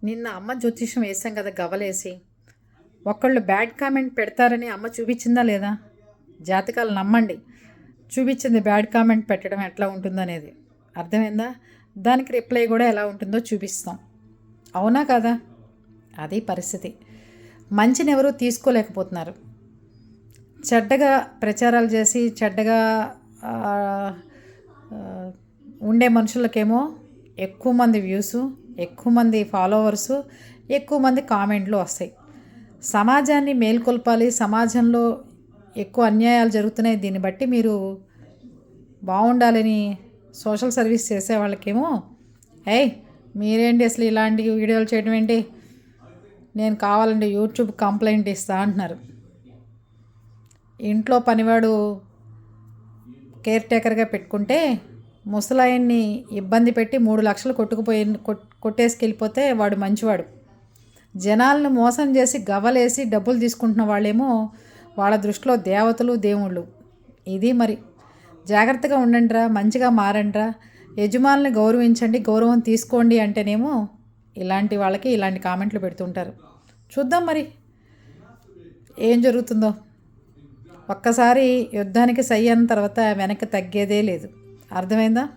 నిన్న అమ్మ జ్యోతిష్యం వేసాం కదా గవ్వలేసి. ఒకళ్ళు బ్యాడ్ కామెంట్ పెడతారని అమ్మ చూపించిందా లేదా? జాతకాలు నమ్మండి. చూపించింది బ్యాడ్ కామెంట్ పెట్టడం ఎట్లా ఉంటుందనేది. అర్థమైందా? దానికి రిప్లై కూడా ఎలా ఉంటుందో చూపిస్తాం. అవునా కదా? అది పరిస్థితి. మంచిని ఎవరూ తీసుకోలేకపోతున్నారు. చెడ్డగా ప్రచారాలు చేసి చెడ్డగా ఆ, ఆ, ఉండే మనుషులకేమో ఎక్కువ మంది వ్యూసు, ఎక్కువ మంది ఫాలోవర్సు, ఎక్కువ మంది కామెంట్లు వస్తాయి. సమాజాన్ని మేల్కొల్పాలి, సమాజంలో ఎక్కువ అన్యాయాలు జరుగుతున్నాయి, దీన్ని బట్టి మీరు బాగుండాలని సోషల్ సర్వీస్ చేసే వాళ్ళకేమో ఏయ్ మీరేంటి అసలు ఇలాంటి వీడియోలు చేయడం ఏంటి, నేను కావాలంటే యూట్యూబ్ కంప్లైంట్ ఇస్తా అంటున్నారు. ఇంట్లో పనివాడు కేర్ టేకర్గా పెట్టుకుంటే ముసలాయన్ని ఇబ్బంది పెట్టి 3 లక్షలు కొట్టేసుకెళ్ళిపోతే వాడు మంచివాడు. జనాలను మోసం చేసి గవ్వలేసి డబ్బులు తీసుకుంటున్న వాళ్ళేమో వాళ్ళ దృష్టిలో దేవతలు దేవుళ్ళు. ఇది మరి జాగ్రత్తగా ఉండండిరా, మంచిగా మారండిరా, యజమానుల్ని గౌరవించండి, గౌరవం తీసుకోండి అంటేనేమో ఇలాంటి వాళ్ళకి ఇలాంటి కామెంట్లు పెడుతుంటారు. చూద్దాం మరి ఏం జరుగుతుందో. ఒక్కసారి యుద్ధానికి సై అన్న తర్వాత వెనక్కి తగ్గేదే లేదు. అర్థమైందా?